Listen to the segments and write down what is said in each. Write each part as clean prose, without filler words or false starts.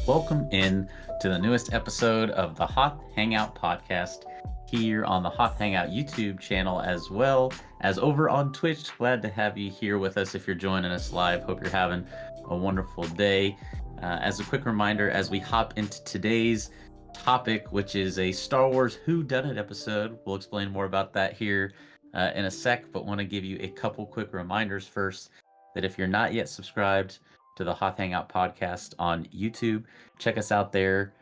Welcome in to the newest episode of the Hoth Hangout podcast here on the Hoth Hangout YouTube channel, as well as over on Twitch. Glad to have you here with us if you're joining us live. Hope you're having a wonderful day. As a quick reminder, as we hop into today's topic, which is a Star Wars Who Dunnit episode, we'll explain more about that here in a sec, but want to give you a couple quick reminders first that if you're not yet subscribed to the Hoth Hangout podcast on YouTube, check us out there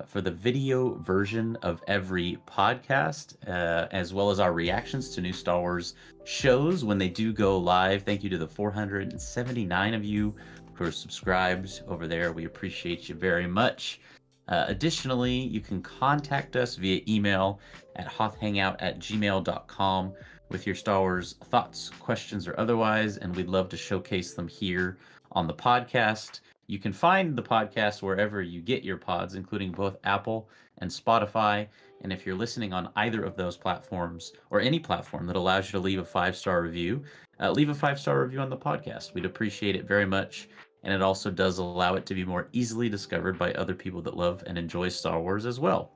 for the video version of every podcast, as well as our reactions to new Star Wars shows when they do go live. Thank you to the 479 of you who are subscribed over there. We appreciate you very much. Additionally, you can contact us via email at hothhangout@gmail.com with your Star Wars thoughts, questions, or otherwise, and we'd love to showcase them here on the podcast. You can find the podcast wherever you get your pods, including both Apple and Spotify. And if you're listening on either of those platforms or any platform that allows you to leave a 5-star review, leave a 5-star review on the podcast. We'd appreciate it very much. And it also does allow it to be more easily discovered by other people that love and enjoy Star Wars as well.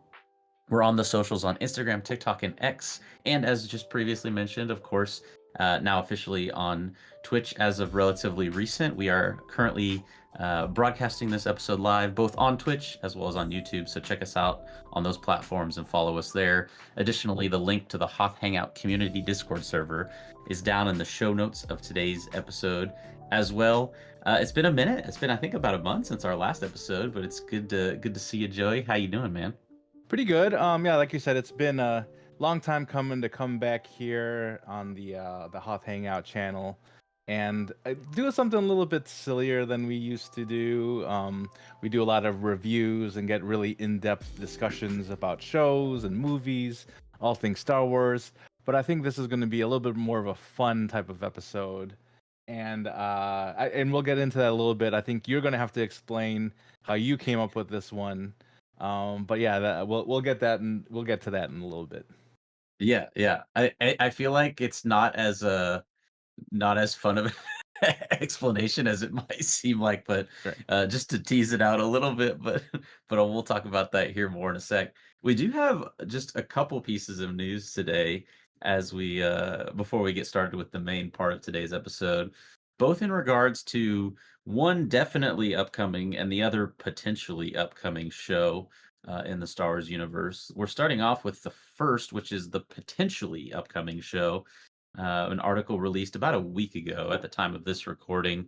We're on the socials on Instagram, TikTok, and X. And as just previously mentioned, of course, now officially on Twitch as of relatively recent. We are currently broadcasting this episode live, both on Twitch as well as on YouTube. So check us out on those platforms and follow us there. Additionally, the link to the Hoth Hangout community Discord server is down in the show notes of today's episode as well. It's been a minute. It's been, I think, about a month since our last episode, but it's good to see you, Joey. How you doing, man? Pretty good. Yeah, like you said, it's been a long time coming to come back here on the Hoth Hangout channel and do something a little bit sillier than we used to do. We do a lot of reviews and get really in-depth discussions about shows and movies, all things Star Wars. But I think this is going to be a little bit more of a fun type of episode. And and we'll get into that a little bit. I think you're going to have to explain how you came up with this one. But yeah, we'll get that, and we'll get to that in a little bit. Yeah. I feel like it's not as fun of an explanation as it might seem like, but Right. just to tease it out a little bit, but we'll talk about that here more in a sec. We do have just a couple pieces of news today as we before we get started with the main part of today's episode, both in regards to one definitely upcoming and the other potentially upcoming show in the Star Wars universe. We're starting off with the first, which is the potentially upcoming show. An article released about a week ago at the time of this recording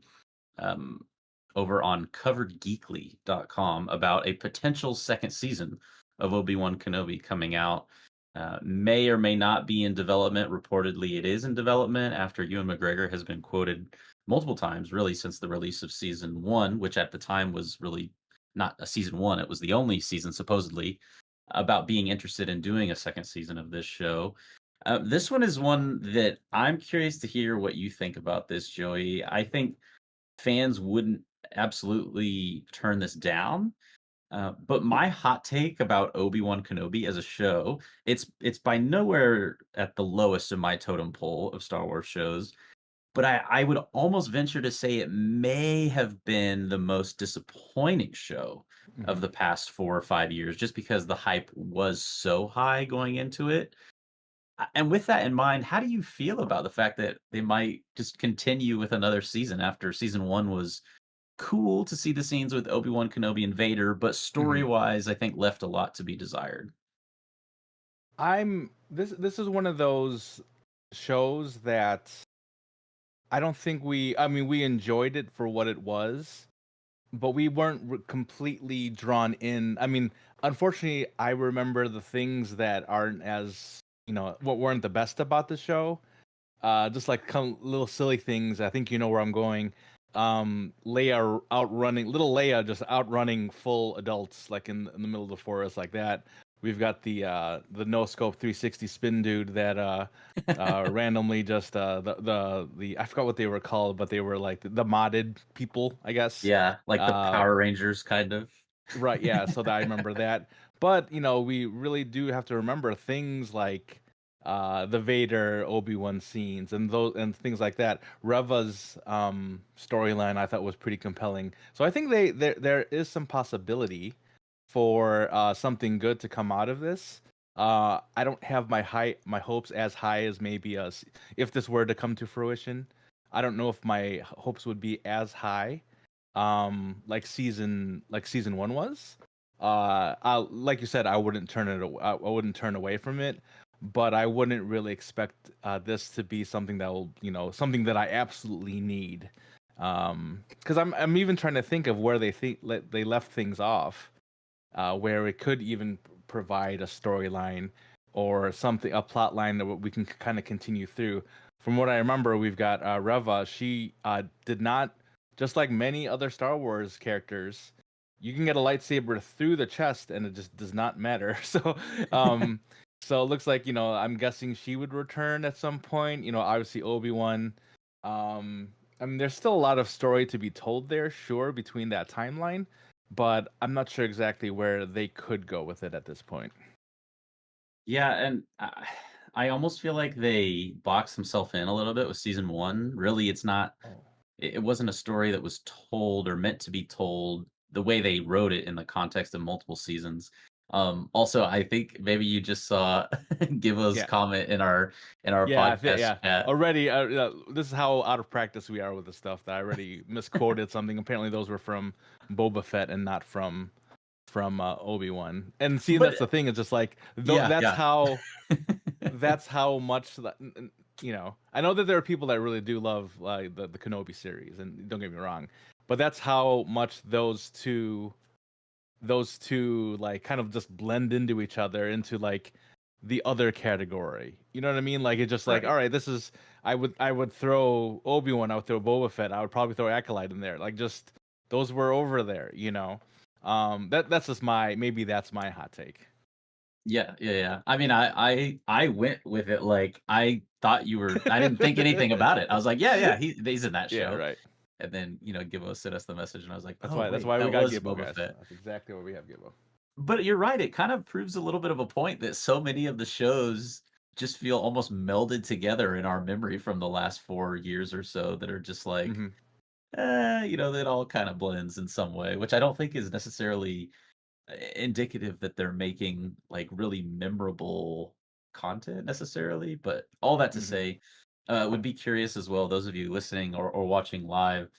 over on coveredgeekly.com about a potential second season of Obi-Wan Kenobi coming out. may or may not be in development. Reportedly, it is in development after Ewan McGregor has been quoted multiple times, really since the release of season one, which at the time was really not a season one. It was the only season, supposedly, about being interested in doing a second season of this show. This one is one that I'm curious to hear what you think about this, Joey. I think fans wouldn't absolutely turn this down. But my hot take about Obi-Wan Kenobi as a show, it's by nowhere at the lowest of my totem pole of Star Wars shows, but I would almost venture to say it may have been the most disappointing show of Mhm. the past 4 or 5 years, just because the hype was so high going into it. And with that in mind, how do you feel about the fact that they might just continue with another season after season 1 was cool to see the scenes with Obi-Wan Kenobi and Vader, but Mhm. story-wise, I think left a lot to be desired. This is one of those shows that I don't think I mean, we enjoyed it for what it was, but we weren't completely drawn in. I mean, unfortunately, I remember the things that aren't as, what weren't the best about the show. Just like little silly things. I think you know where I'm going. Leia outrunning, little Leia just outrunning full adults, like in the middle of the forest, like that. We've got the no scope 360 spin dude that randomly just the I forgot what they were called, but they were like the modded people, I guess. Yeah, like the Uh, Power Rangers kind of. Right, yeah, so that I remember that. But, we really do have to remember things like the Vader Obi-Wan scenes and those and things like that. Reva's storyline I thought was pretty compelling. So I think there is some possibility for something good to come out of this. I don't have my hopes as high as maybe us if this were to come to fruition. I don't know if my hopes would be as high like season one was. Like you said, I wouldn't I wouldn't turn away from it, but I wouldn't really expect this to be something that will, something that I absolutely need. Because I'm even trying to think of where they left things off, where it could even provide a storyline or something, a plot line that we can kind of continue through. From what I remember, we've got Reva. She did not, just like many other Star Wars characters, you can get a lightsaber through the chest and it just does not matter. Um, so it looks like, I'm guessing she would return at some point. Obviously Obi-Wan. I mean, there's still a lot of story to be told there, sure, between that timeline, but I'm not sure exactly where they could go with it at this point. Yeah, and I almost feel like they boxed themselves in a little bit with season 1. Really, it's not Oh. it wasn't a story that was told or meant to be told the way they wrote it in the context of multiple seasons. Also, I think maybe you just saw Gibbo's Yeah. comment in our Yeah, podcast yeah. chat. Already, this is how out of practice we are with the stuff that I already misquoted something. Apparently, those were from Boba Fett and not from Obi-Wan. And see, But that's the thing. It's just like yeah, yeah. that's how much I know that there are people that really do love the Kenobi series, and don't get me wrong, but that's how much those two like kind of just blend into each other into like the other category. You know what I mean? Like it's just like, Right. all right, this is I would throw Obi-Wan, I would throw Boba Fett, I would probably throw Acolyte in there. Like just those were over there. That's just maybe that's my hot take. Yeah, yeah, yeah. I mean, I went with it like I thought you were. I didn't think anything about it. I was like, yeah, yeah, he's in that Yeah, show. right. And then, Gibbo sent us the message, and I was like, That's "Oh, why that's wait, why we that got was Gibbo, Boba guys. Fett." That's exactly why we have Gibbo. But you're right, it kind of proves a little bit of a point that so many of the shows just feel almost melded together in our memory from the last 4 years or so that are just like, Hmm. that all kind of blends in some way, which I don't think is necessarily indicative that they're making, like, really memorable content necessarily, but all that to Hmm. say, would be curious as well, those of you listening or watching live,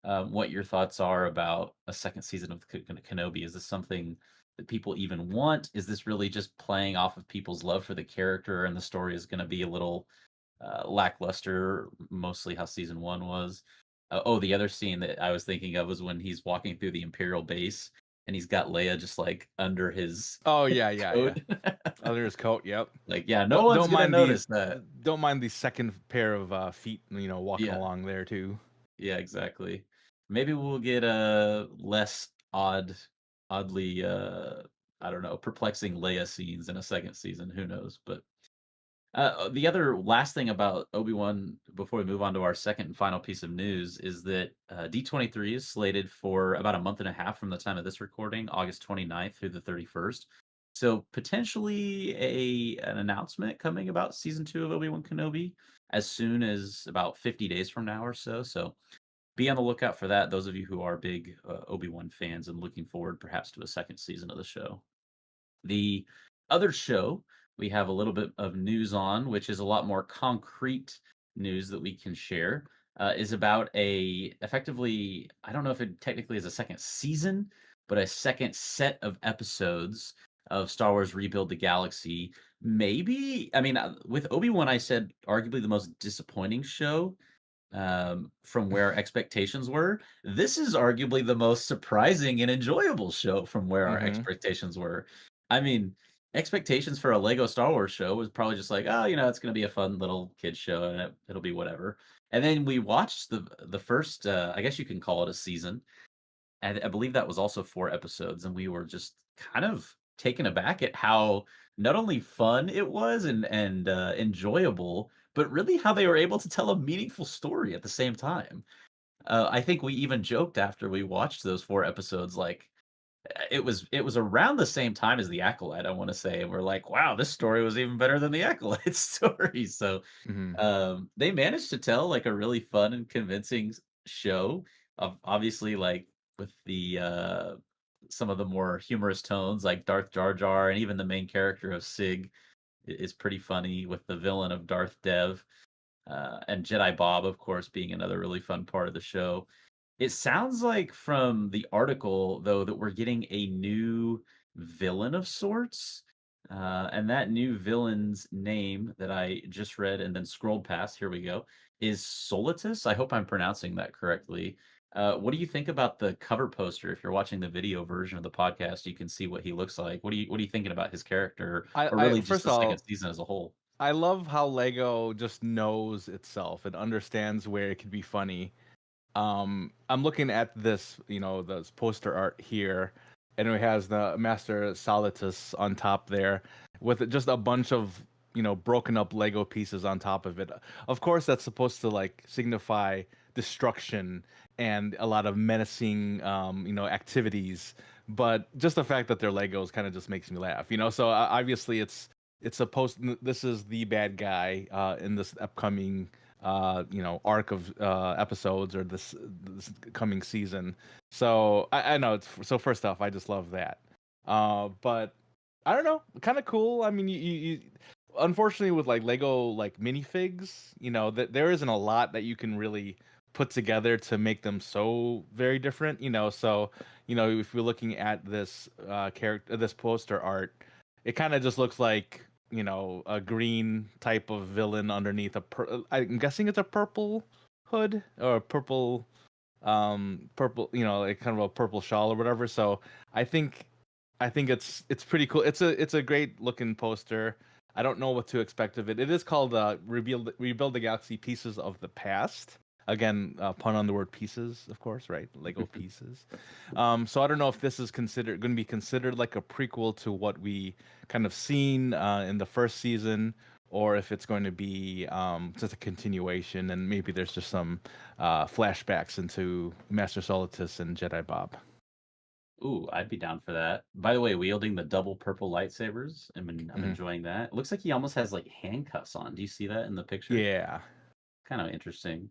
what your thoughts are about a second season of Kenobi. Is this something that people even want? Is this really just playing off of people's love for the character, and the story is going to be a little lackluster, mostly how season one was? Oh, the other scene that I was thinking of was when he's walking through the Imperial base, and he's got Leia just like under his Oh yeah, yeah, yeah. coat. Under his coat. Yep. Like, yeah, no one's Don't gonna mind the notice that. don't mind the second pair of feet, walking Yeah, along there too. yeah, exactly. Maybe we'll get less oddly I don't know, perplexing Leia scenes in a second season. Who knows? But the other last thing about Obi-Wan before we move on to our second and final piece of news is that D23 is slated for about a month and a half from the time of this recording, August 29th through the 31st. So potentially an announcement coming about season 2 of Obi-Wan Kenobi as soon as about 50 days from now or so. So be on the lookout for that, those of you who are big Obi-Wan fans and looking forward perhaps to a second season of the show. The other show we have a little bit of news on, which is a lot more concrete news that we can share, is about a effectively, I don't know if it technically is a second season, but a second set of episodes of Star Wars Rebuild the Galaxy. Maybe, I mean, with Obi-Wan, I said arguably the most disappointing show from where expectations were. This is arguably the most surprising and enjoyable show from where our Mm-hmm. expectations were. I mean, expectations for a Lego Star Wars show was probably just like, oh, it's going to be a fun little kid show and it'll be whatever. And then we watched the first, I guess you can call it a season, and I believe that was also 4 episodes, and we were just kind of taken aback at how not only fun it was and enjoyable, but really how they were able to tell a meaningful story at the same time. I think we even joked after we watched those 4 episodes, like, it was around the same time as The Acolyte, I wanna say, and we're like, "Wow, this story was even better than The Acolyte story." So, Mm-hmm. they managed to tell, like, a really fun and convincing show of obviously, like, with the, some of the more humorous tones, like Darth Jar Jar, and even the main character of Sig is pretty funny with the villain of Darth Dev, and Jedi Bob, of course, being another really fun part of the show. It sounds like from the article, though, that we're getting a new villain of sorts. And that new villain's name that I just read and then scrolled past, here we go, is Solitus. I hope I'm pronouncing that correctly. What do you think about the cover poster? If you're watching the video version of the podcast, you can see what he looks like. What are you thinking about his character, or I really just first the of second all, season as a whole? I love how Lego just knows itself and understands where it could be funny. I'm looking at this, this poster art here, and it has the Master Solitus on top there, with just a bunch of broken up Lego pieces on top of it. Of course, that's supposed to like signify destruction and a lot of menacing, activities. But just the fact that they're Legos kind of just makes me laugh, So obviously, it's supposed. This is the bad guy in this upcoming arc of episodes or this coming season. So I know so first off, I just love that. But I don't know, kind of cool. I mean, you unfortunately with like Lego like minifigs, that there isn't a lot that you can really put together to make them so very different. So if you're looking at this this poster art, it kind of just looks like a green type of villain underneath I'm guessing it's a purple hood or a purple, like kind of a purple shawl or whatever. So I think it's pretty cool. It's a great looking poster. I don't know what to expect of it. It is called Rebuild the Galaxy Pieces of the Past. Again, pun on the word pieces, of course, right? Lego pieces. So I don't know if this is going to be considered like a prequel to what we kind of seen in the first season, or if it's going to be just a continuation, and maybe there's just some flashbacks into Master Solitus and Jedi Bob. Ooh, I'd be down for that. By the way, wielding the double purple lightsabers, I'm Hmm. enjoying that. It looks like he almost has like handcuffs on. Do you see that in the picture? Yeah. Kind of interesting.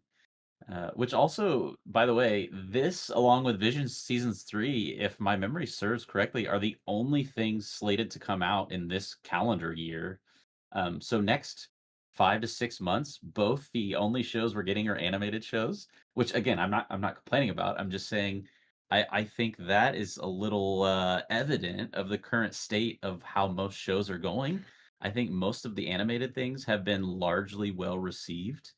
Which also, by the way, this along with Vision Seasons 3, if my memory serves correctly, are the only things slated to come out in this calendar year. So next 5 to 6 months, both the only shows we're getting are animated shows, which again, I'm not complaining about. I'm just saying I think that is a little evident of the current state of how most shows are going. I think most of the animated things have been largely well received.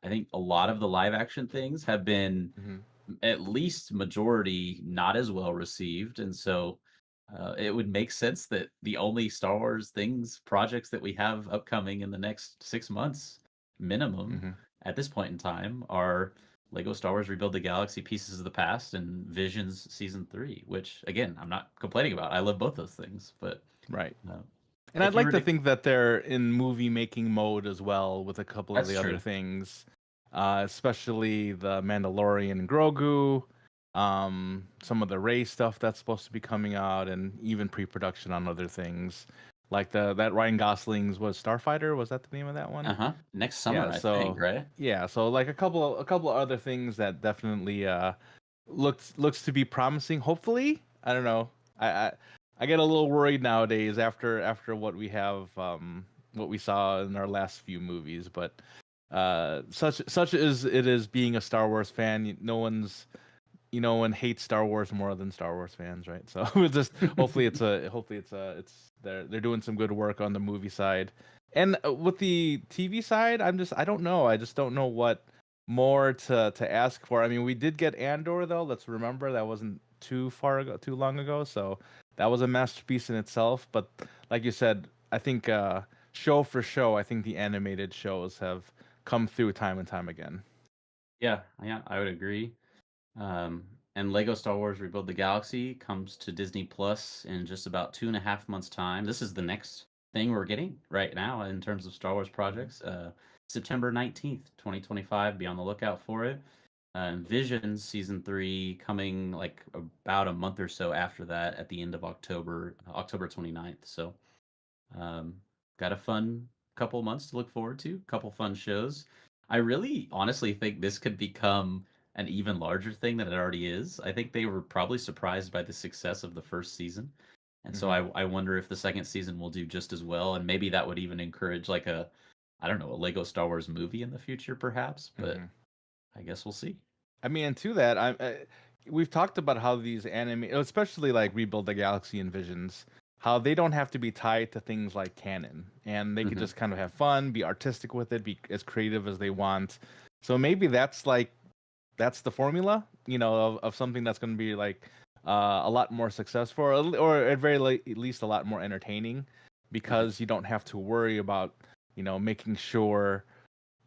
I think a lot of the live action things have been Hmm. at least majority not as well received, and so it would make sense that the only Star Wars things projects that we have upcoming in the next 6 months minimum Hmm. at this point in time are Lego Star Wars Rebuild the Galaxy Pieces of the Past and Visions Season 3, which again I'm not complaining about. I love both those things, but Right. uh, And I'd if you like were to to, think that they're in movie making mode as well with a couple of that's the other true. things, especially the Mandalorian and Grogu, some of the Ray stuff that's supposed to be coming out, and even pre-production on other things, like the that Ryan Gosling's was Starfighter. Was that the name of that one? Uh-huh. Next Yeah. summer, I think, So right? yeah. So like a couple of other things that definitely looks to be promising. Hopefully, I don't know. I get a little worried nowadays after what we have, what we saw in our last few movies. But such as it is being a Star Wars fan, no one hates Star Wars more than Star Wars fans, right? So just hopefully it's they're doing some good work on the movie side, and with the TV side, I don't know. I just don't know what more to ask for. I mean, we did get Andor though. Let's remember that wasn't too long ago, so that was a masterpiece in itself. But like you said, I think show for show, I think the animated shows have come through time and time again. Yeah, yeah, I would agree. And Lego Star Wars Rebuild the Galaxy comes to Disney Plus in just about 2.5 months' time. This is the next thing we're getting right now in terms of Star Wars Mhm. projects. September 19th, 2025. Be on the lookout for it. Visions Season 3 coming like about a month or so after that at the end of October, October 29th. So got a fun couple months to look forward to, couple fun shows. I really honestly think this could become an even larger thing than it already is. I think they were probably surprised by the success of the first season. And so Mhm. I wonder if the second season will do just as well. And maybe that would even encourage like I don't know, a Lego Star Wars movie in the future, perhaps. But Mhm. I guess we'll see. I mean, and to that, we've talked about how these anime, especially like Rebuild the Galaxy and Visions, how they don't have to be tied to things like canon, and they could Hmm. just kind of have fun, be artistic with it, be as creative as they want. So maybe that's the formula, of something that's going to be like a lot more successful, or at at least a lot more entertaining, Hmm. because you don't have to worry about making sure,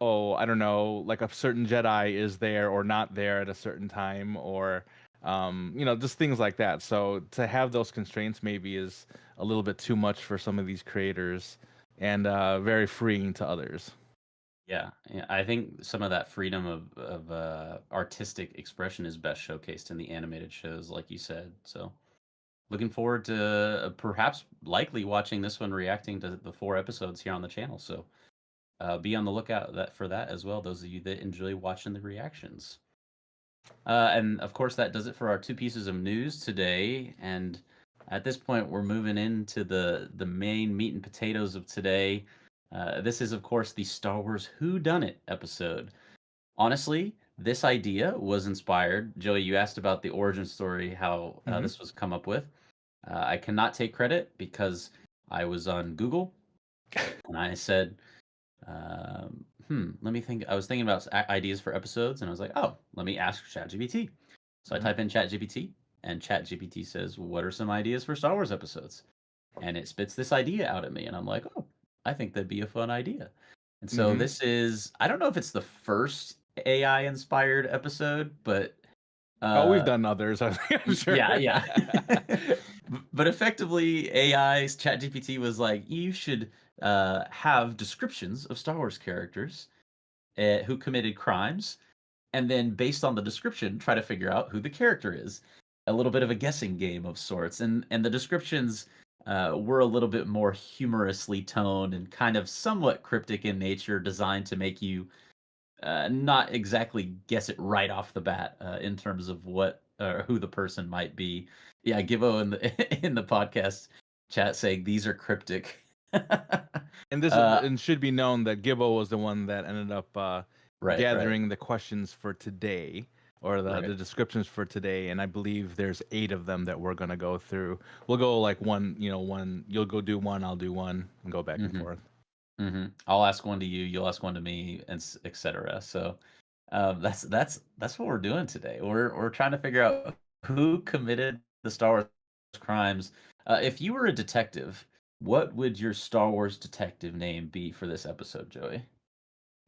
oh, I don't know, like a certain Jedi is there or not there at a certain time, or just things like that. So to have those constraints maybe is a little bit too much for some of these creators, and very freeing to others. Yeah, yeah, I think some of that freedom of artistic expression is best showcased in the animated shows, like you said. So looking forward to perhaps likely watching this one, reacting to the 4 episodes here on the channel. So be on the lookout for that as well. Those of you that enjoy watching the reactions. And of course, that does it for our 2 pieces of news today. And at this point, we're moving into the main meat and potatoes of today. This is, of course, the Star Wars Who Done It episode. Honestly, this idea was inspired. Joey, you asked about the origin story, how Hmm. this was come up with. I cannot take credit because I was on Google and I said, let me think. I was thinking about ideas for episodes, and I was like, oh, let me ask ChatGPT. So I Hmm. type in ChatGPT, and ChatGPT says, what are some ideas for Star Wars episodes? And it spits this idea out at me, and I'm like, oh, I think that'd be a fun idea. And so Hmm. this is, I don't know if it's the first AI inspired episode, but Oh, we've uh, done others, I think, I'm sure. yeah, yeah. But effectively, AI's ChatGPT was like, you should have descriptions of Star Wars characters who committed crimes, and then based on the description, try to figure out who the character is. A little bit of a guessing game of sorts, and the descriptions were a little bit more humorously toned and kind of somewhat cryptic in nature, designed to make you not exactly guess it right off the bat in terms of what who the person might be. Yeah, Gibbo in the in the podcast chat saying these are cryptic. And this uh, and should be known that Gibbo was the one that ended up right, right, gathering the questions for today, or right. the descriptions for today, and I believe there's 8 of them that we're gonna go through. We'll go like one, one. You'll go do one, I'll do one, and go back and Hmm. forth. Hmm. I'll ask one to you, you'll ask one to me, and etc. So That's what we're doing today. We're trying to figure out who committed the Star Wars crimes. If you were a detective, what would your Star Wars detective name be for this episode, Joey?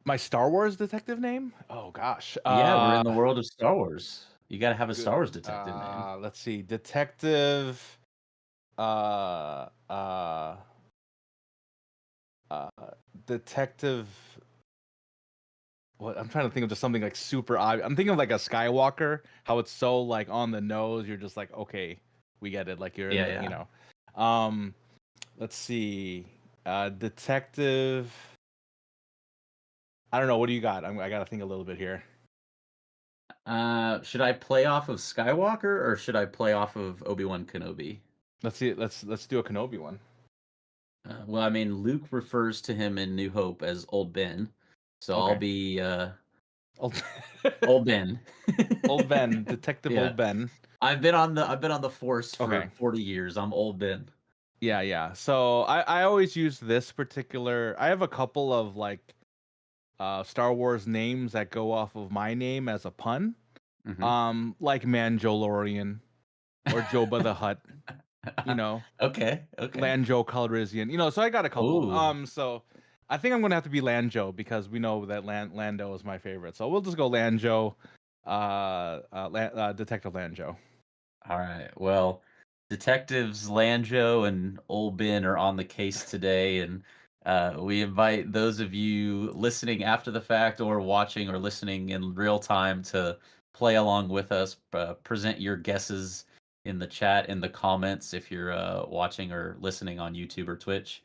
My Star Wars detective name? Oh gosh. Yeah, we're in the world of Star Wars. You got to have a Good. Star Wars detective name. Let's see. Detective. Uh. Uh. Uh. Detective. What I'm trying to think of just something like super obvious. I'm thinking of like a Skywalker. How it's so like on the nose. You're just like, okay, we get it. Like you're in Yeah, the, yeah. Um. Let's see. Detective. I don't know. What do you got? I gotta think a little bit here. Should I play off of Skywalker or should I play off of Obi-Wan Kenobi? Let's see. Let's do a Kenobi one. Well, I mean, Luke refers to him in New Hope as Old Ben, so I'll Okay. be Old, Old Ben. Old Ben, Detective Yeah, Old Ben. I've been on the Force for Okay. 40 years. I'm Old Ben. Yeah, yeah. So I always use this particular. I have a couple of like Star Wars names that go off of my name as a pun. Hmm. Like Mandalorian or Jabba the Hutt. You know, Okay, okay. Lanjo Calrissian. So I got a couple. Oh, So I think I'm gonna have to be Lanjo because we know that Lando is my favorite. So we'll just go Lanjo, Detective Lanjo. all right. Well, Detectives Lanjo and Old Ben are on the case today, and we invite those of you listening after the fact or watching or listening in real time to play along with us. Present your guesses in the chat, in the comments, if you're watching or listening on YouTube or Twitch,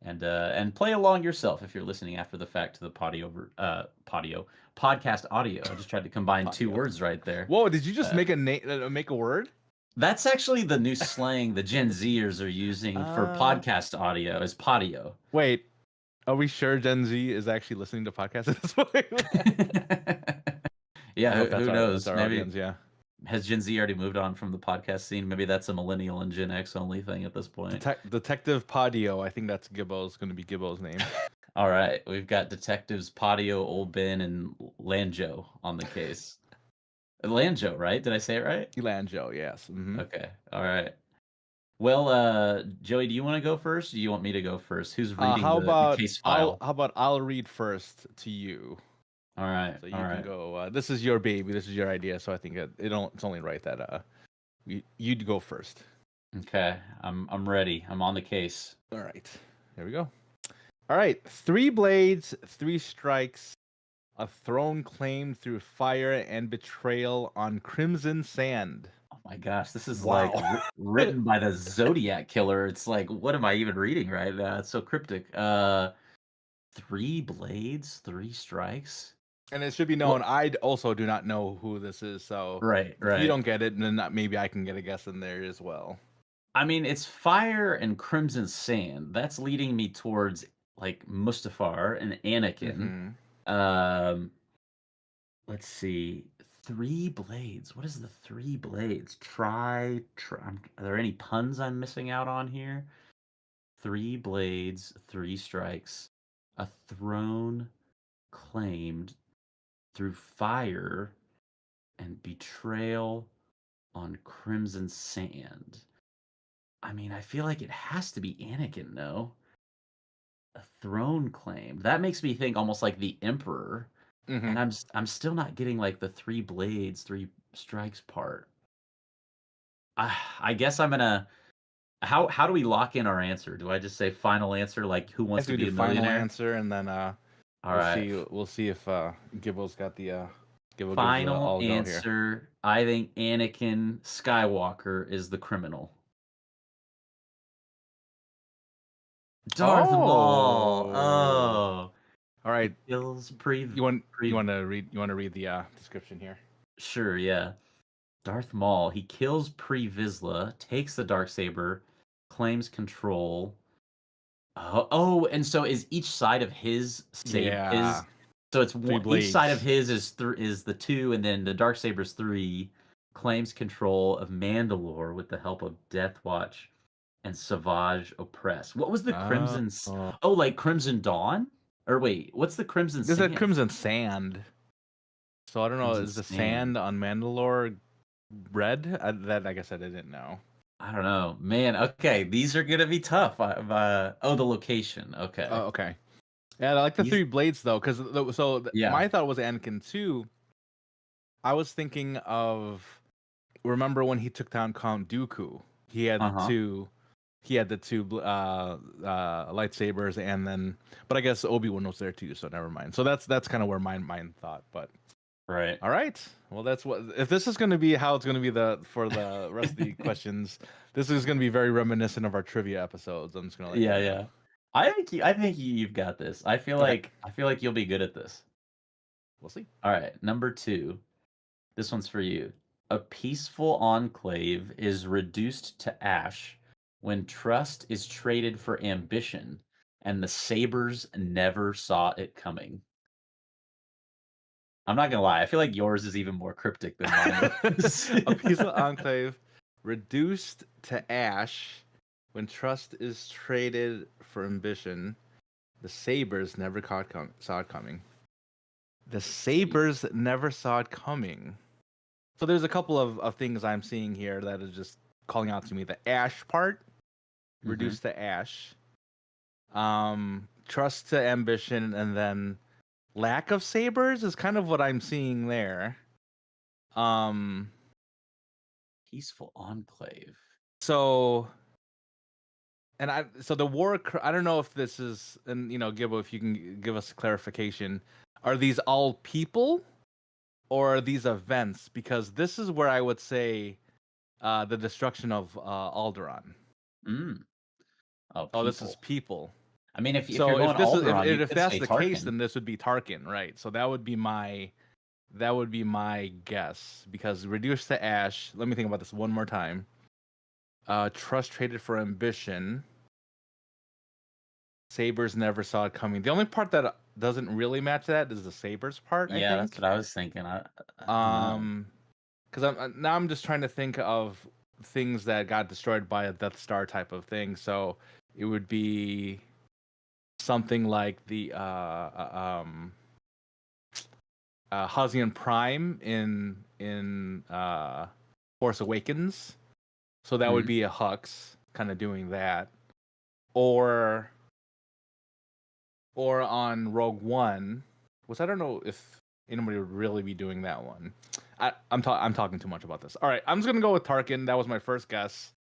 and play along yourself if you're listening after the fact to the podcast audio. I just tried to combine two Patio. words right there. Whoa! Did you just Uh, make a word? that's actually the new slang the Gen Zers are using for Uh, podcast audio is patio. Wait. Are we sure Gen Z is actually listening to podcasts at this point? I Yeah, don't know if who that's knows? our Maybe audience. Yeah. has Gen Z already moved on from the podcast scene? Maybe that's a millennial and Gen X only thing at this point. Detective Padio. I think that's Gibbo's going to be Gibbo's name. All right, we've got detectives Patio, Old Ben, and Lanjo on the case. Lanjo, right? Did I say it right? Elanjo. Yes. Okay. All right. Well, Joey, do you want to go first? Or do you want me to go first? Who's reading How the about case file? I'll read first to you, All right. so All you can right. go. This is your baby. This is your idea. So I think it's only right that you'd go first. Okay. I'm ready. I'm on the case. All right. Here we go. All right. 3 blades, 3 strikes. A throne claimed through fire and betrayal on crimson sand. Oh my gosh, this is like Wow. written by the Zodiac killer. It's like, what am I even reading right now? It's so cryptic. Three blades, three strikes. And it should be known, Well, I also do not know who this is. So right, if you right. don't get it, then maybe I can get a guess in there as well. I mean, it's fire and crimson sand. That's leading me towards like Mustafar and Anakin. Mm-hmm. Um, let's see. Three blades. What is the three blades? Are there any puns I'm missing out on here? Three blades, three strikes. A throne claimed through fire and betrayal on crimson sand. I mean, I feel like it has to be Anakin, no? A throne claimed. That makes me think almost like the Emperor, Mm-hmm. and I'm still not getting like the three blades, three strikes part. I guess I'm gonna. How do we lock in our answer? Do I just say final answer, like Who I Wants have to to Be do a final Millionaire? answer, and then All right. we'll see if Gibbo's got the Gibbo gives the Final all go here. answer. I think Anakin Skywalker is the criminal. Darth Maul. Oh, Oh, all he right. kills You pre. want to read the description here? Sure, yeah. Darth Maul. He kills Pre Vizsla, takes the dark saber, claims control. Oh, and so is each side of his save Yeah, his. So it's three one. Each side of blades. his is the two, and then the dark saber's three. Claims control of Mandalore with the help of Death Watch and Savage Oppress. What was the Oh, Crimson? Oh, like Crimson Dawn? Or wait, what's the Crimson there's a Sand? crimson sand. So I don't know. Seems Is the insane. sand on Mandalore red? That I guess I didn't know. I don't know, man. Okay, these are gonna be tough. Oh, the location. Oh, Okay, okay. Yeah, I like the these. three blades though, because Yeah. my thought was Anakin too. I was thinking of, remember when he took down Count Dooku? He had Uh the huh. two, he had the two lightsabers, and then, but I guess Obi-Wan was there too, so never mind. So that's kind of where my mind thought. But Right. all right, well, that's what, if this is going to be how it's going to be for the rest of the questions. This is going to be very reminiscent of our trivia episodes. I'm just going to let you Yeah, know. yeah. You've got this. Okay, I feel like you'll be good at this. we'll see. All right, number 2. This one's for you. A peaceful enclave is reduced to ash when trust is traded for ambition, and the Sabers never saw it coming. I'm not gonna lie, I feel like yours is even more cryptic than mine was. A peaceful enclave reduced to ash when trust is traded for ambition. The Sabers never saw it coming. The Sabers never saw it coming. So there's a couple of things I'm seeing here that is just calling out to me. The ash part, Mhm. reduced to ash. Trust to ambition, and then lack of sabers is kind of what I'm seeing there. Um, Peaceful enclave. so so the war, I don't know if this is, and Gibbo, if you can give us clarification, are these all people or are these events? Because this is where I would say the destruction of Alderaan. Mm. Oh, Oh, this is people. people. I mean, if you're So if going this is Alderaan, you if could that's say the case, Tarkin. then this would be Tarkin, right? So that would be my guess, because reduced to ash. Let me think about this one more time. Trust traded for ambition. Sabers never saw it coming. The only part that doesn't really match that is the Sabers part, I Yeah, that's think. what I was thinking. I don't know. Because I'm just trying to think of things that got destroyed by a Death Star type of thing. So it would be something like the Hazian Prime in Force Awakens. So that would Mhm. be a Hux kind of doing that, or on Rogue One, which I don't know if anybody would really be doing that one. I'm talking too much about this. All right, I'm just gonna go with Tarkin. That was my first guess,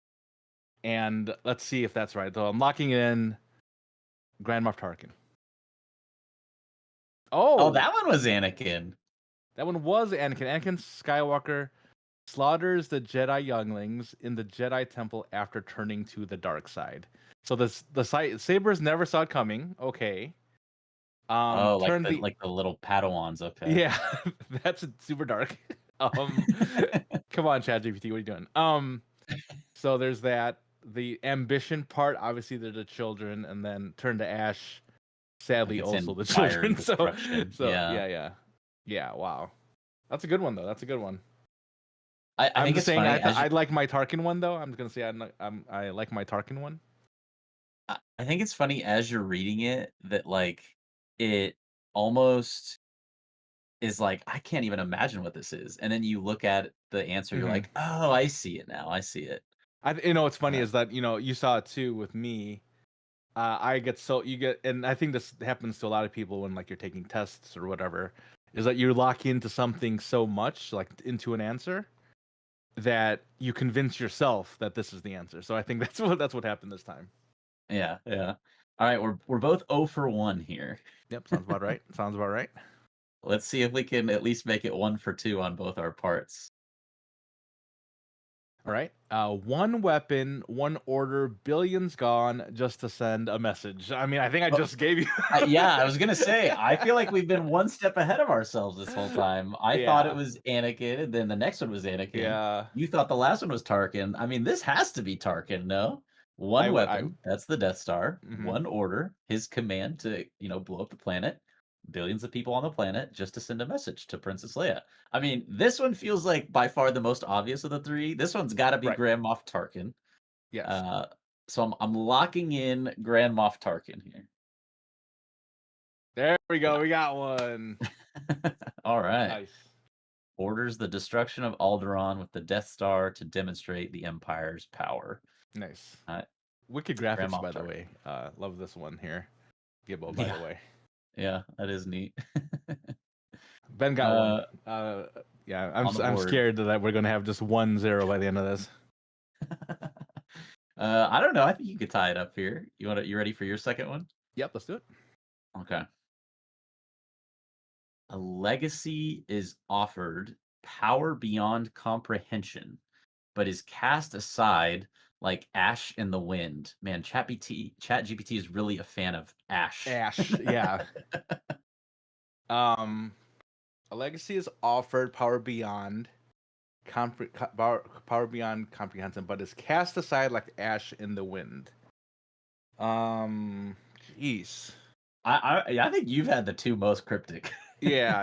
and let's see if that's right. So I'm locking in Grand Moff Tarkin. Oh, Oh, that one was Anakin. that one was Anakin. Anakin Skywalker slaughters the Jedi younglings in the Jedi Temple after turning to the dark side. So the sabers never saw it coming. Okay. Oh, Turned the like the little Padawans, okay. Yeah, that's super dark. Um, come on, ChatGPT, what are you doing? So there's that. The ambition part, obviously, they're the children, and then turn to ash. Like, Sadly, it's also in the fire and children. destruction, yeah. Yeah, yeah, yeah. Wow, that's a good one though. That's a good one. I I'm think just it's saying, funny as you I like my Tarkin one though. I'm just gonna say I like my Tarkin one. I think it's funny as you're reading it that, like, it almost is like, "I can't even imagine what this is," and then you look at the answer, you're Hmm. like, "Oh, I see it now, I see it." What's funny Uh, is that you saw it too with me. I get so you get, and I think this happens to a lot of people when like you're taking tests or whatever, is that you lock into something so much, like into an answer, that you convince yourself that this is the answer. So I think that's what happened this time. yeah, yeah. Alright, we're both 0 for 1 here. Yep, sounds about right. Sounds about right. Let's see if we can at least make it 1 for 2 on both our parts. All right. One weapon, one order, billions gone just to send a message. I mean, I think I Oh, just gave you. yeah, I was gonna say, I feel like we've been one step ahead of ourselves this whole time. I thought it Yeah. was Anakin, and then the next one was Anakin. Yeah. You thought the last one was Tarkin. I mean, this has to be Tarkin, no? I One would. I. weapon, that's the Death Star. Mhm. One order, his command to, blow up the planet. Billions of people on the planet just to send a message to Princess Leia. I mean, this one feels like by far the most obvious of the three. This one's got to be Right. Grand Moff Tarkin. Yes. Uh, so I'm locking in Grand Moff Tarkin here. There we go. We got one. All right. Nice. orders the destruction of Alderaan with the Death Star to demonstrate the Empire's power. Nice. Uh, Wicked Grand graphics, Moff by the Tarkin. way. Love this one here. Gibbo, by Yeah, the way. yeah, that is neat. Ben got one. Yeah, on the I'm board. scared that we're gonna have just 1-0 by the end of this. I don't know. I think you could tie it up here. You ready for your second one? Yep, let's do it. Okay. A legacy is offered power beyond comprehension, but is cast aside like ash in the wind. Man, ChatGPT is really a fan of ash. Ash, yeah. A legacy is offered power beyond power beyond comprehension, but is cast aside like ash in the wind. Jeez. I think you've had the two most cryptic. Yeah.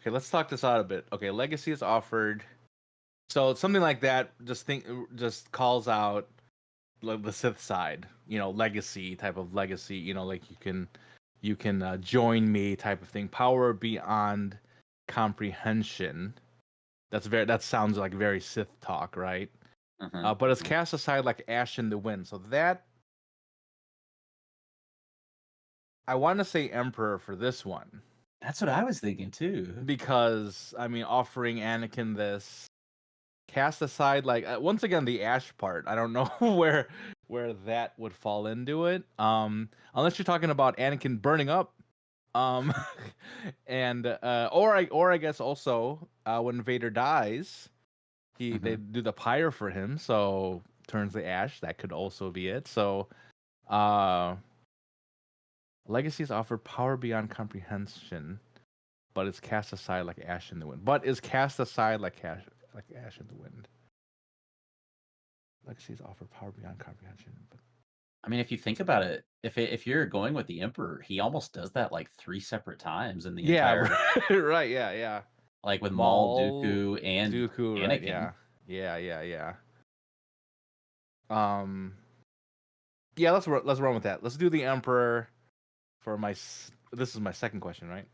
Okay, let's talk this out a bit. Okay, legacy is offered. So something like that just calls out like the Sith side, legacy type of legacy, like you can join me type of thing. Power beyond comprehension. That sounds like very Sith talk, right? But it's cast aside like ash in the wind. So that I want to say Emperor for this one. That's what I was thinking too. Because I mean, offering Anakin this cast aside, like once again the ash part. I don't know where that would fall into it. Unless you're talking about Anakin burning up. And or I guess also when Vader dies, they do the pyre for him, so turns the ash. That could also be it. So legacies offer power beyond comprehension, but is cast aside like ash in the wind. But is cast aside like ash in the wind. Legacies offer power beyond comprehension. But I mean, if you think about it, if you're going with the Emperor, he almost does that like 3 separate times in the entire right, yeah. like with Maul, Dooku, and Dooku, Anakin. right, yeah. Yeah, let's run with that. Let's do the Emperor for this is my second question, right?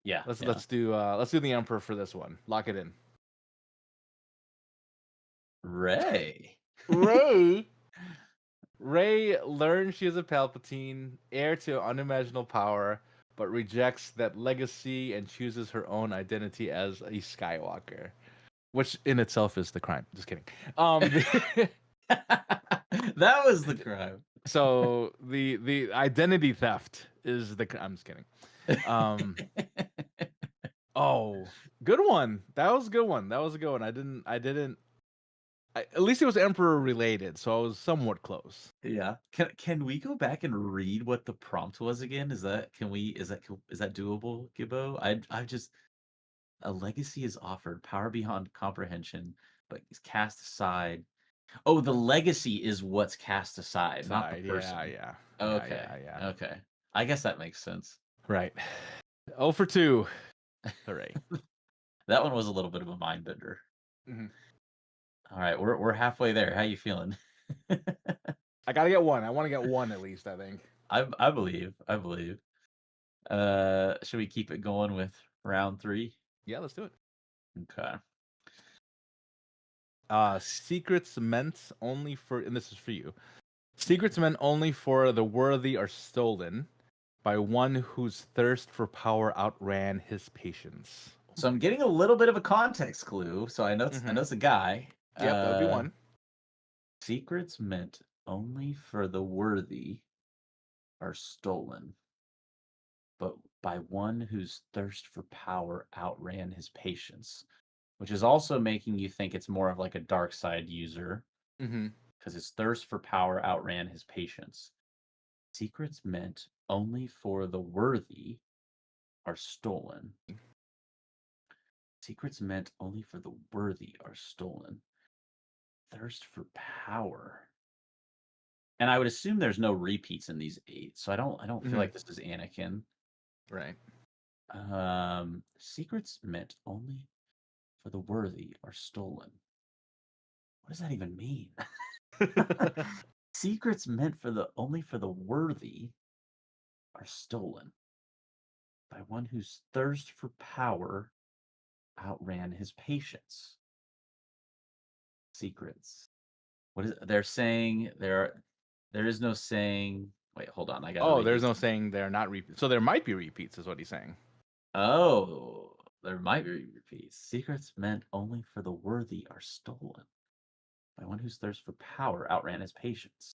Yeah. Let's do the Emperor for this one. Lock it in. Rey. Rey learns she is a Palpatine, heir to unimaginable power, but rejects that legacy and chooses her own identity as a Skywalker, which in itself is the crime. Just kidding. That was the crime. So the identity theft is the. I'm just kidding. Oh, good one. That was a good one. At least it was Emperor related, so I was somewhat close. Yeah. Can we go back and read what the prompt was again? Is that doable, Gibbo? I just a legacy is offered, power beyond comprehension, but is cast aside. Oh, the legacy is what's cast aside, not the person. Yeah. Okay. Yeah. Okay. I guess that makes sense. Right. 0 for 2. Hooray. That one was a little bit of a mind bender. Mm-hmm. All right, we're halfway there. How you feeling? I gotta get one. I want to get one at least, I think. I believe. Should we keep it going with round 3? Yeah, let's do it. Okay. Secrets meant only for, and this is for you. Secrets meant only for the worthy are stolen by one whose thirst for power outran his patience. So I'm getting a little bit of a context clue. So I know it's a guy. Yep, that would be one. Secrets meant only for the worthy are stolen, but by one whose thirst for power outran his patience, which is also making you think it's more of like a dark side user, because his thirst for power outran his patience. Secrets meant only for the worthy are stolen. Secrets meant only for the worthy are stolen. Thirst for power. And I would assume there's no repeats in these 8, so I don't feel like this is Anakin. Right. Secrets meant only for the worthy are stolen. What does that even mean? Secrets meant only for the worthy are stolen by one whose thirst for power outran his patience. Secrets. What is they're saying? There is no saying. Wait, hold on. I gotta Oh, read there's these. no saying they're not repeats. So there might be repeats, is what he's saying. Oh, there might be repeats. Secrets meant only for the worthy are stolen by one whose thirst for power outran his patience.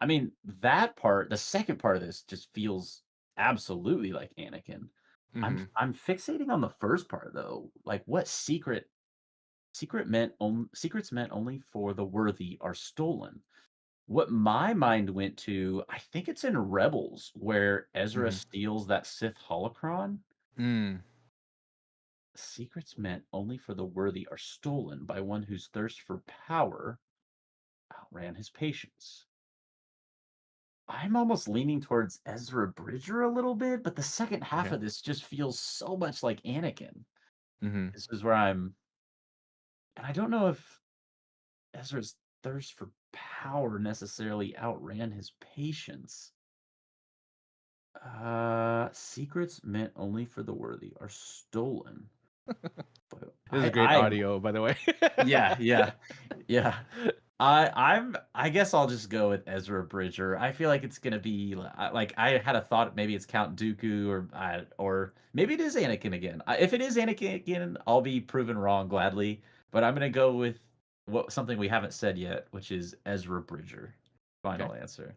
I mean, that part, the second part of this just feels absolutely like Anakin. Mm-hmm. I'm fixating on the first part though. Like what secrets meant only for the worthy are stolen. What my mind went to, I think it's in Rebels where Ezra Mm-hmm. steals that Sith holocron. Mm. Secrets meant only for the worthy are stolen by one whose thirst for power outran his patience. I'm almost leaning towards Ezra Bridger a little bit, but the second half Okay. of this just feels so much like Anakin. Mm-hmm. This is where and I don't know if Ezra's thirst for power necessarily outran his patience. Secrets meant only for the worthy are stolen. But This is great I am audio, by the way. yeah, yeah, yeah. I guess I'll just go with Ezra Bridger. I feel like it's gonna be like I had a thought maybe it's Count Dooku or maybe it is Anakin again. If it is Anakin again, I'll be proven wrong gladly. But I'm gonna go with something we haven't said yet, which is Ezra Bridger. Okay. Final answer.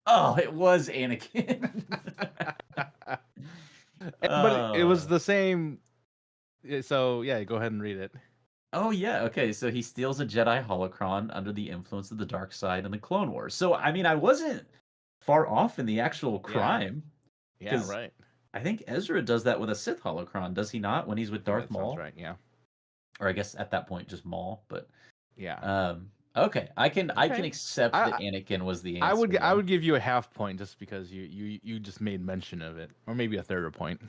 Oh, it was Anakin. But it was uh, the same. So yeah, go ahead and read it. Oh yeah, okay. So he steals a Jedi holocron under the influence of the dark side in the Clone Wars. So I mean, I wasn't far off in the actual Yeah. crime Yeah. because Right. I think Ezra does that with a Sith holocron, does he not? When he's I with think Darth that sounds Maul, right. Yeah. or I guess at that point just Maul. But Yeah. okay, I can Okay. accept that I Anakin was the I answer would I then. would give you a half point just because you just made mention of it, or maybe a third point.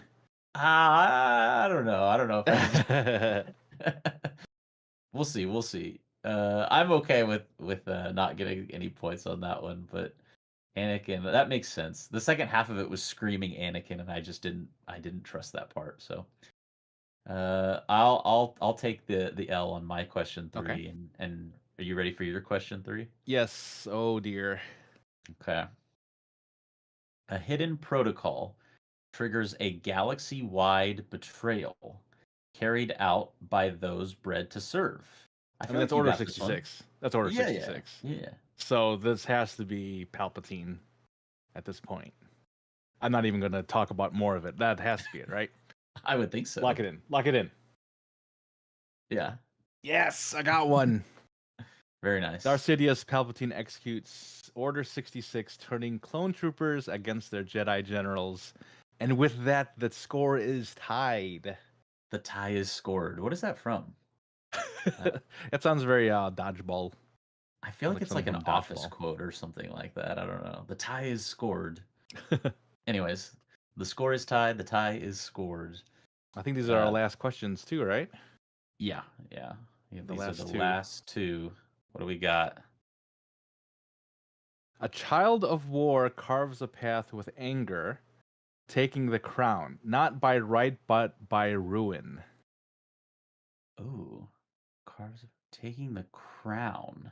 I don't know. I don't know if I could just. We'll see. We'll see. I'm okay with not getting any points on that one, but Anakin, that makes sense. The second half of it was screaming Anakin, and I didn't trust that part. So I'll take the L on my question Okay. 3, and are you ready for your question 3? Yes. Oh dear. Okay. A hidden protocol triggers a galaxy-wide betrayal carried out by those bred to serve. I I mean, feel that's like you Order got this one. 66. That's Order Yeah, yeah, 66. yeah. So this has to be Palpatine at this point. I'm not even going to talk about more of it. That has to be it, right? I would think Lock so. it in. Lock it in. Yeah. Yes, I got one. Very nice. Darth Sidious Palpatine executes Order 66, turning clone troopers against their Jedi generals. And with that, the score is tied. The tie is scored. What is that from? Uh, It sounds very dodgeball. I feel like Like it's something like an from office dodgeball. quote or something like that. I don't know. The tie is scored. Anyways, the score is tied. The tie is scored. I think these are our Uh, last questions too, right? yeah, yeah. Yeah, The these are the last two. last two. What do we got? A child of war carves a path with anger, taking the crown, not by right but by ruin. Oh, cars taking the crown.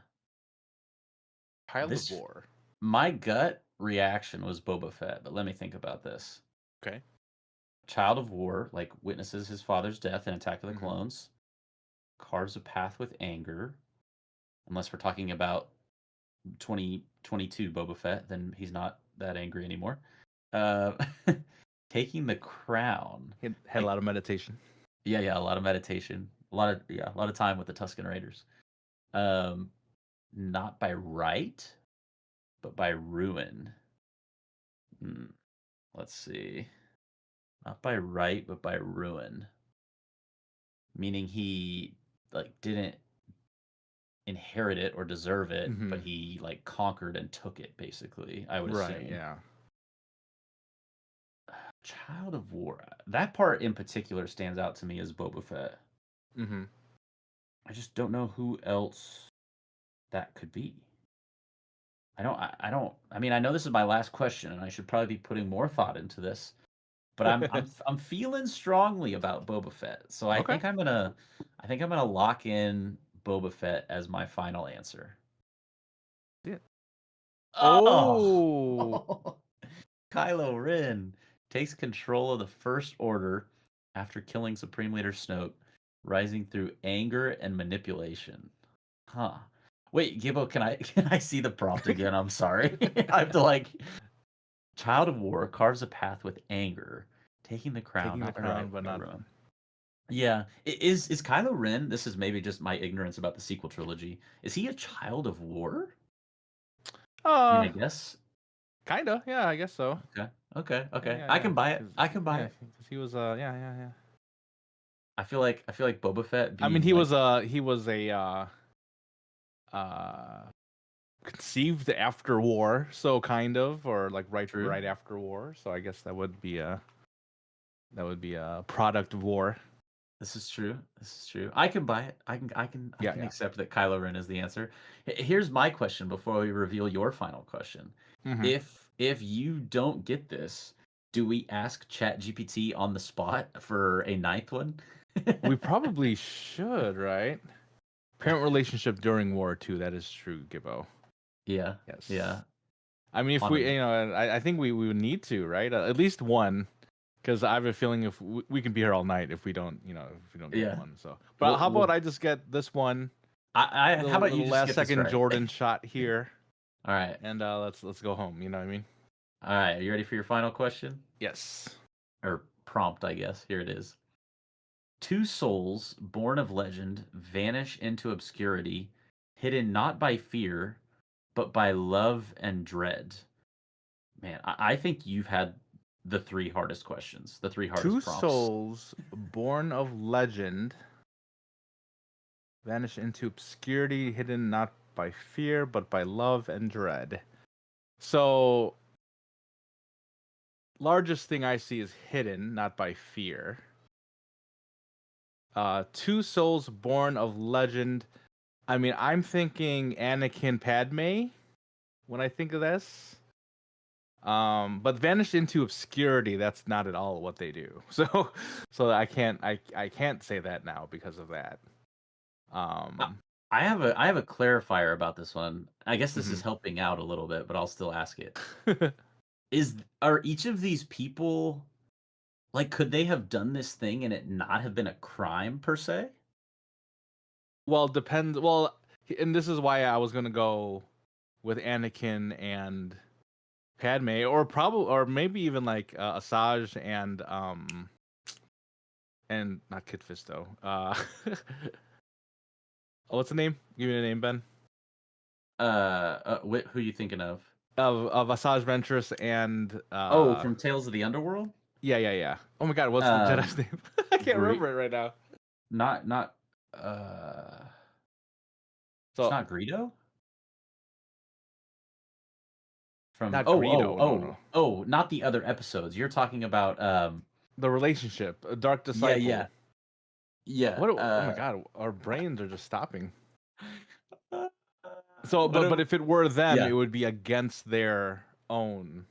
Child of This war. My gut reaction was Boba Fett, but let me think about this. Okay. Child of War, like witnesses his father's death in Attack of the Mm-hmm. Clones, carves a path with anger. Unless we're talking about 2022 Boba Fett, then he's not that angry anymore. Uh, taking the crown, He had a like lot of meditation. yeah, yeah, a lot of meditation, a lot of time with the Tusken Raiders. Um, not by right, but by ruin. Hmm, let's see. Not by right, but by ruin. Meaning he like didn't inherit it or deserve it, Mm-hmm. but he like conquered and took it basically, I would Right. assume. Yeah. Child of War. That part in particular stands out to me as Boba Fett. Mm-hmm. I just don't know who else that could be. I don't I mean I know this is my last question and I should probably be putting more thought into this. but I'm feeling strongly about Boba Fett. So Okay. I think I'm gonna lock in Boba Fett as my final answer. Yeah. Oh, Oh, Kylo Ren takes control of the First Order after killing Supreme Leader Snoke, rising through anger and manipulation. Huh. Wait, Gibbo, can I see the prompt again? I'm sorry. I have to like Child of War carves a path with anger, taking the crown taking the not by crown, right but but by not. ruin. Yeah, is Kylo Ren? This is maybe just my ignorance about the sequel trilogy. Is he a child of war? I mean, I Uh, guess. kinda. Yeah, I guess so. Okay, okay, Yeah, okay. yeah, I yeah. can buy it. Because I can buy yeah, it. because he was yeah, yeah, yeah. I feel like Boba Fett I mean, being like he was a uh conceived after war, so kind of, or like true. right after war. So I guess that would be a product of war. This is true. This is true. I can buy it. I Yeah, can yeah. accept that Kylo Ren is the answer. Here's my question before we reveal your final question. Hmm. If you don't get this, do we ask ChatGPT on the spot for a ninth one? We probably should, right? Parent relationship during war too. That is true, Gibbo. Yeah. Yes. Yeah. I mean, if On we, a I think we would need to, right? At least one, because I have a feeling if we can be here all night if we don't, if we don't get yeah. one. So, but how about Well, I just get this one, I how about you little just last get this second right? Jordan shot here, All right. and let's go home. You know what I mean? All right. Are you ready for your final question? Yes. Or prompt, I guess. Here it is. Two souls, born of legend, vanish into obscurity, hidden not by fear, but by love and dread. Man, I think you've had the three hardest questions, the three Two hardest prompts. souls born of legend vanish into obscurity, hidden not by fear, but by love and dread. So, largest thing I see is hidden, not by fear. Two souls born of legend. I mean, I'm thinking Anakin Padme when I think of this. But vanished into obscurity, that's not at all what they do. So I can't say that now because of that. Uh, Um, I have a clarifier about this one. I guess this is mhm. helping out a little bit, but I'll still ask it. Are each of these people like could they have done this thing and it not have been a crime per se? Well, depends. Well, and this is why I was gonna go with Anakin and Padme, or probably, or maybe even like Asajj and not Kit Fisto. What's the name? Give me the name, Ben. Who you thinking of? Of Asajj Ventress and Oh, from Tales of the Underworld? yeah, yeah, yeah. Oh my God, what's the Jedi's Um, name? I can't Gre remember it right now. not uh, it's So not Greedo? From not Greedo, no, no. not the other episodes. You're talking about The relationship, a Dark yeah, yeah. Disciple. Yeah, Oh my God, our brains are just stopping. uh, So, what but a if it were them, it yeah. would be against their own.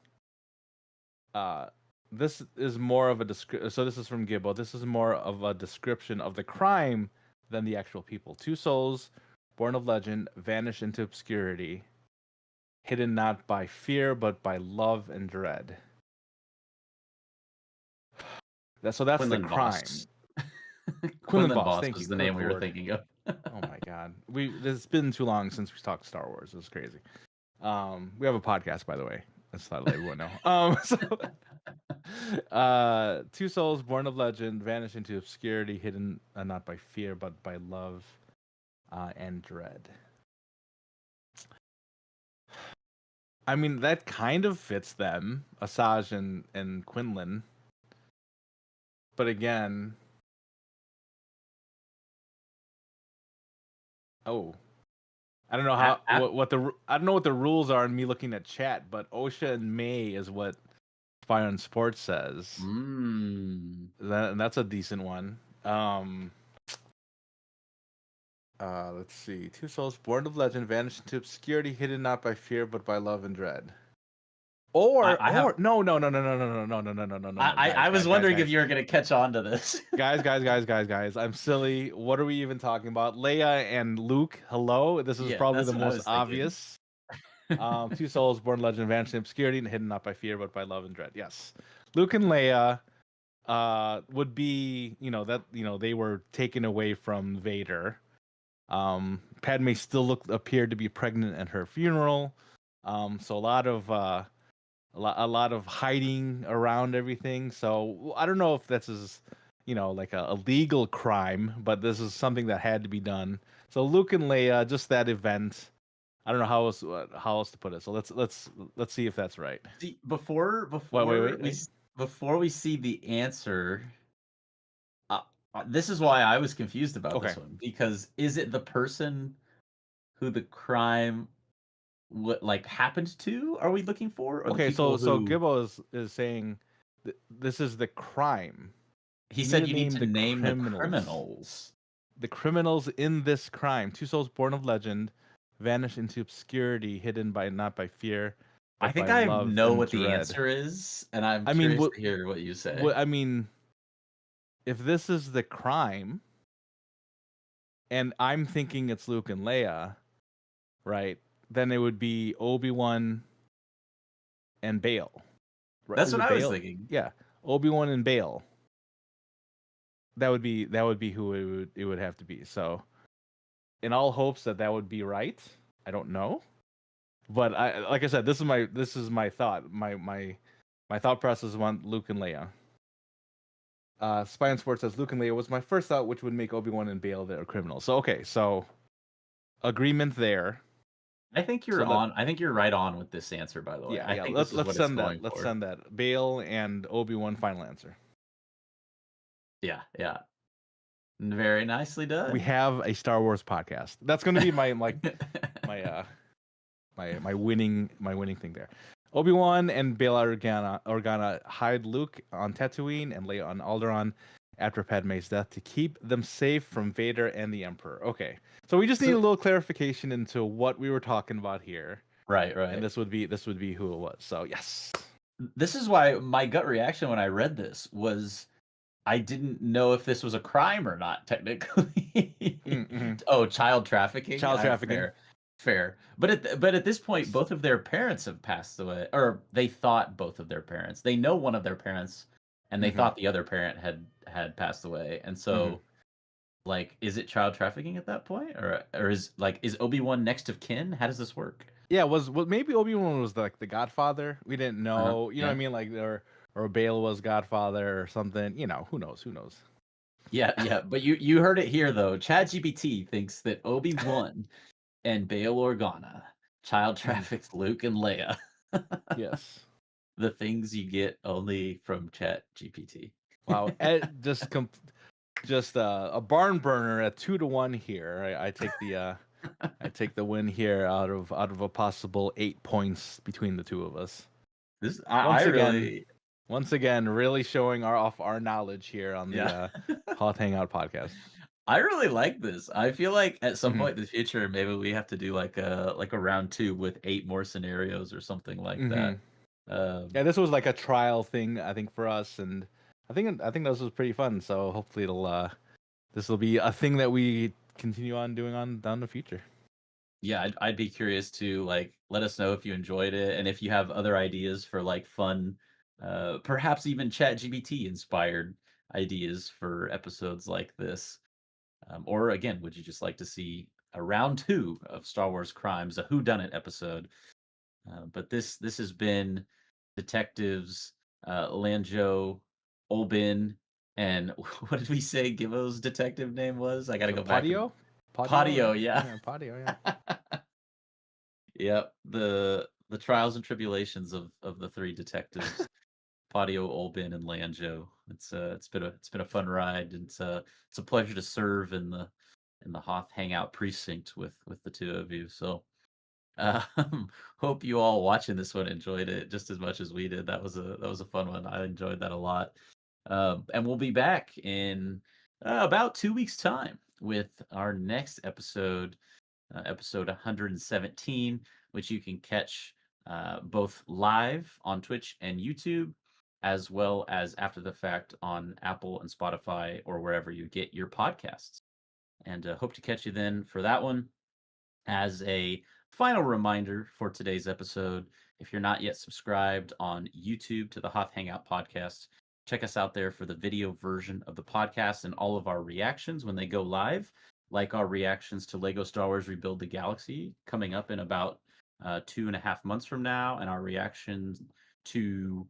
Uh, this is more of a So this is from Gibbo. This is more of a description of the crime than the actual people. Two souls, born of legend, vanish into obscurity, hidden not by fear but by love and dread. That's the Quinlan crime. Voss. Quinlan Quinlan Voss, Voss thank you. was the name Good we were lord. thinking of. Oh my god. It's been too long since we talked Star Wars. It's crazy. We have a podcast, by the way. Let's let everyone know. Two souls born of legend vanish into obscurity, hidden not by fear but by love and dread. I mean, that kind of fits them, Asajj and Quinlan. But again, oh, I don't know A- how a- I don't know what the rules are in me looking at chat, but OSHA and May is what Fire on Sports says. mm. That's a decent one. Let's see. Two souls born of legend vanish into obscurity, hidden not by fear but by love and dread. Or I have no, I guys, was guys, guys, wondering if guys. you were gonna catch on to this. Guys. I'm silly. What are we even talking about? Leia and Luke. Hello. This is Yeah, probably that's the what I most was thinking. obvious. Two souls, born legend, vanished in obscurity, and hidden not by fear, but by love and dread. Yes, Luke and Leia would be, they were taken away from Vader. Padme still appeared to be pregnant at her funeral. So a lot of hiding around everything. So I don't know if this is, like a legal crime, but this is something that had to be done. So Luke and Leia, just that event. I don't know how else to put it. So let's see if that's right. See, before Wait. before we see the answer, uh, this is why I was confused about Okay. this one, because is it the person who the crime what like happened to are we looking for, or the Okay. people So who Gibbo is saying this is the crime. he You need said to you need name to the name the criminals. criminals. The criminals in this crime. Two souls born of legend, vanish into obscurity, hidden by not by fear, I but think by I love know and what the dread. answer is, and I'm I mean, curious to hear what you say. what I mean, if this is the crime, and I'm thinking it's Luke and Leia, right? Then it would be Obi-Wan and Bale. Right? That's Is what it I was Bale? thinking. Yeah, Obi-Wan and Bale. That would be who it would have to be. So, in all hopes that would be right. I don't know, but like I said, this is my thought. My thought process on Luke and Leia. Spy and Sports says Luke and Leia was my first thought, which would make Obi-Wan and Bale their criminals. So okay, so agreement there. So I think you're right on with this answer, by the way. I yeah. think this is Let's what it's send going that. Let's for. send that. Bale and Obi-Wan final answer. Yeah, yeah. Very nicely We done. have a Star Wars podcast. That's going to be my my my winning thing there. Obi-Wan and Bail Organa hide Luke on Tatooine and Leia on Alderaan after Padme's death to keep them safe from Vader and the Emperor. Okay, so we just need a So little clarification into what we were talking about here, right, and right. this would be who it was. So yes. This is why my gut reaction when I read this was I didn't know if this was a crime or not technically. Mm-hmm. Oh, child trafficking? Child trafficking. Fair. Fair. But at this point both of their parents have passed away, or they thought both of their parents. They know one of their parents and they Mm-hmm. thought the other parent had passed away. And Mm-hmm. so like is it child trafficking at that point, or is Obi-Wan next of kin? How does this work? Yeah, was maybe Obi-Wan was like the Godfather. We didn't Uh-huh. know. You know what I Yeah. mean? Like or Bale was Godfather or something. Who knows? Who knows? Yeah, yeah, but you heard it here though. ChatGPT thinks that Obi-Wan and Bail Organa child Mm, trafficked Luke and Leia. yes. The things you get only from ChatGPT. Wow. Just a barn burner at 2-1 here. I take the win here out of a possible 8 points between the two of us. This I Once again, really really showing our knowledge here on the yeah. Hoth Hangout podcast. I really like this. I feel like at some Hmm. point in the future, maybe we have to do like a round two with 8 more scenarios or something like Hmm. that. Um, Yeah, this was like a trial thing, I think, for us, and I think this was pretty fun. So hopefully this will be a thing that we continue on doing on down the future. yeah, I'd be curious to like let us know if you enjoyed it and if you have other ideas for like fun, perhaps even ChatGPT inspired ideas for episodes like this. Or again, would you just like to see a round two of Star Wars Crimes, a Who Done It episode? But this has been detectives Lanjo, Olbin, and what did we say Gibbo's detective name was? I got to So go back and Patio, Patio, right? yeah. Yeah, Patio, yeah. Yep, the trials and tribulations of the three detectives, Patio, Olbin, and Lanjo. It's been a fun ride. And it's a pleasure to serve in the Hoth Hangout precinct with the two of you. So hope you all watching this one enjoyed it just as much as we did. That was a fun one. I enjoyed that a lot. And we'll be back in about 2 weeks' time with our next episode, episode 117, which you can catch both live on Twitch and YouTube, as well as after the fact on Apple and Spotify or wherever you get your podcasts. And hope to catch you then for that one. As a final reminder for today's episode, if you're not yet subscribed on YouTube to the Hoth Hangout podcast, check us out there for the video version of the podcast and all of our reactions when they go live, like our reactions to Lego Star Wars Rebuild the Galaxy coming up in about 2.5 months from now, and our reactions to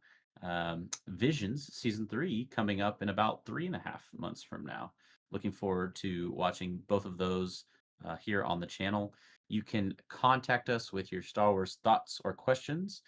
Visions Season 3 coming up in about 3.5 months from now. Looking forward to watching both of those here on the channel. You can contact us with your Star Wars thoughts or questions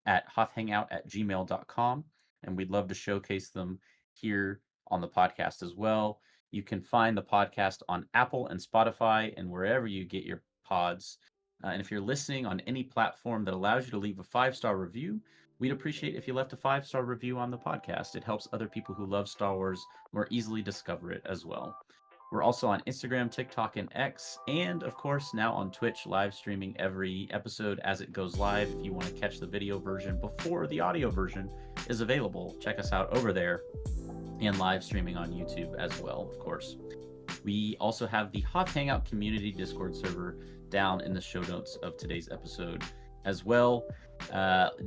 at hothhangout@gmail.com, and we'd love to showcase them here on the podcast as well. You can find the podcast on Apple and Spotify and wherever you get your pods. And if you're listening on any platform that allows you to leave a 5-star review, we'd appreciate if you left a 5-star review on the podcast. It helps other people who love Star Wars more easily discover it as well. We're also on Instagram, TikTok, and X, and of course now on Twitch, live streaming every episode as it goes live. If you want to catch the video version before the audio version is available, check us out over there, and live streaming on YouTube as well, of course. We also have the Hoth Hangout community Discord server down in the show notes of today's episode as well.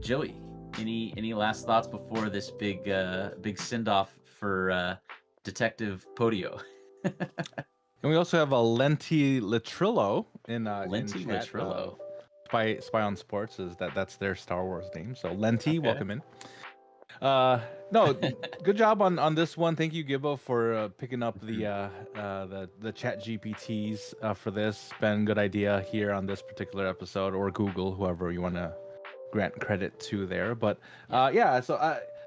Joey, any last thoughts before this big send off for Detective Podio? And we also have a Lenti Latrillo in Lenti chat. Latrillo. Spy on Sports that's their Star Wars name. So Lenti, Okay. welcome in. No, good job on this one. Thank you, Gibbo, for picking up the Chat GPTs for this. Been a good idea here on this particular episode, or Google, whoever you want to grant credit to there. But yeah, so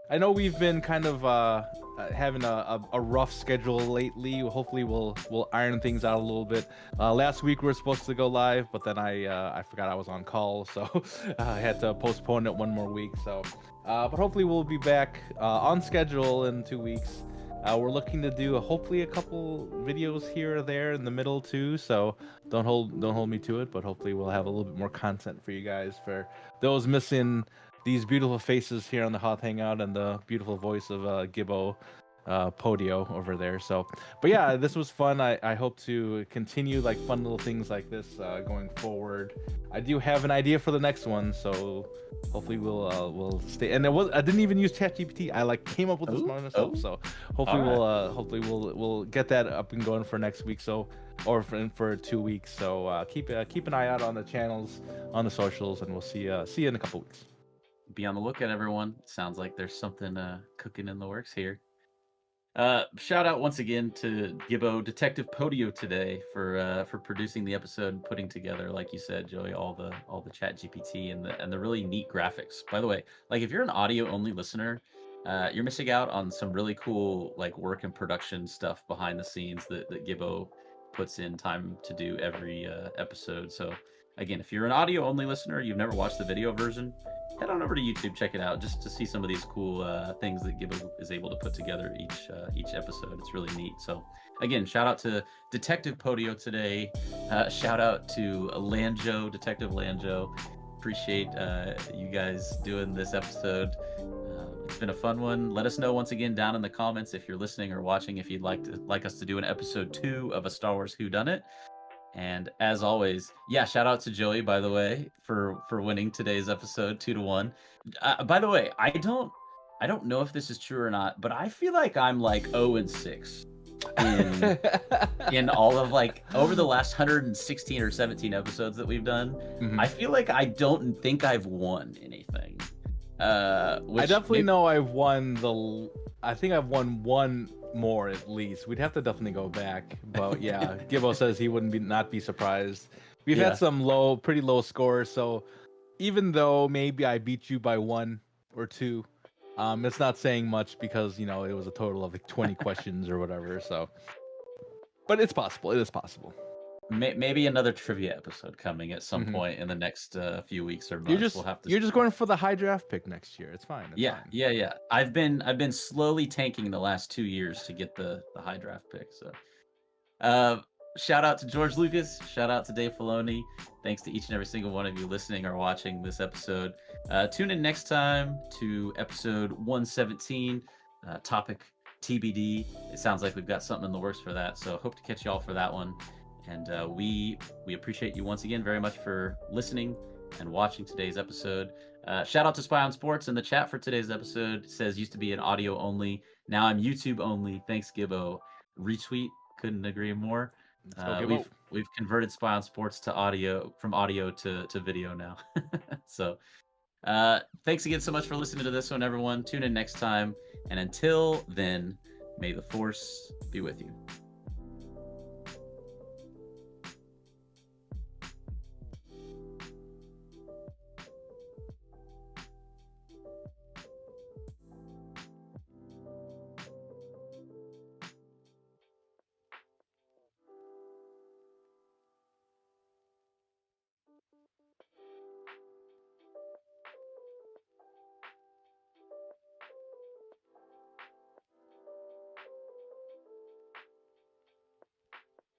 I know we've been kind of having a rough schedule lately. Hopefully we'll iron things out a little bit. Last week we were supposed to go live, but then I forgot I was on call, so I had to postpone it one more week. So, but hopefully we'll be back on schedule in 2 weeks. We're looking to do hopefully a couple videos here or there in the middle too. So don't hold me to it, but hopefully we'll have a little bit more content for you guys, for those missing these beautiful faces here on the Hoth Hangout and the beautiful voice of Gibbo Podio over there. So, but yeah, this was fun. I hope to continue like fun little things like this going forward. I do have an idea for the next one, so hopefully we'll stay. And I didn't even use ChatGPT. I like came up with this myself. So hopefully we'll get that up and going for next week. So, or for 2 weeks. So keep an eye out on the channels, on the socials, and we'll see you in a couple weeks. Be on the lookout, everyone. Sounds like there's something cooking in the works here. Shout out once again to Gibbo Detective Podio today for producing the episode and putting together, like you said, Joey, all the Chat GPT and the really neat graphics. By the way, like if you're an audio only listener, you're missing out on some really cool like work and production stuff behind the scenes that Gibbo puts in time to do every episode. So again, if you're an audio only listener, you've never watched the video version, head on over to YouTube, check it out, just to see some of these cool things that Gibbo is able to put together each episode. It's really neat. So again, shout out to Detective Podio today. Shout out to Detective Lanjo. Appreciate you guys doing this episode. It's been a fun one. Let us know once again down in the comments if you're listening or watching if you'd like us to do an episode 2 of a Star Wars Who Done It. And as always, yeah, shout out to Joey, by the way, for winning today's episode 2-1. By the way, I don't know if this is true or not, but I feel like I'm like 0-6 in all of like over the last 116 or 17 episodes that we've done. Mm-hmm. I feel like I don't think I've won anything. I definitely know I've won I think I've won one more at least. We'd have to definitely go back, but yeah, Gibbo says he wouldn't not be surprised. We've had some pretty low scores, so even though maybe I beat you by 1 or 2, it's not saying much because it was a total of like 20 questions or whatever. So, but it's possible. It is possible. Maybe another trivia episode coming at some point in the next few weeks or months. You're just going for the high draft pick next year. It's fine. Yeah. I've been slowly tanking the last 2 years to get the high draft pick. So, shout out to George Lucas. Shout out to Dave Filoni. Thanks to each and every single one of you listening or watching this episode. Tune in next time to episode 117. Topic TBD. It sounds like we've got something in the works for that. So hope to catch y'all for that one. And we appreciate you once again very much for listening and watching today's episode. Shout out to Spy on Sports in the chat for today's episode. It says used to be an audio only. Now I'm YouTube only. Thanks, Gibbo. Retweet. Couldn't agree more. We've converted Spy on Sports to audio, from audio to video now. So thanks again so much for listening to this one, everyone. Tune in next time. And until then, may the force be with you.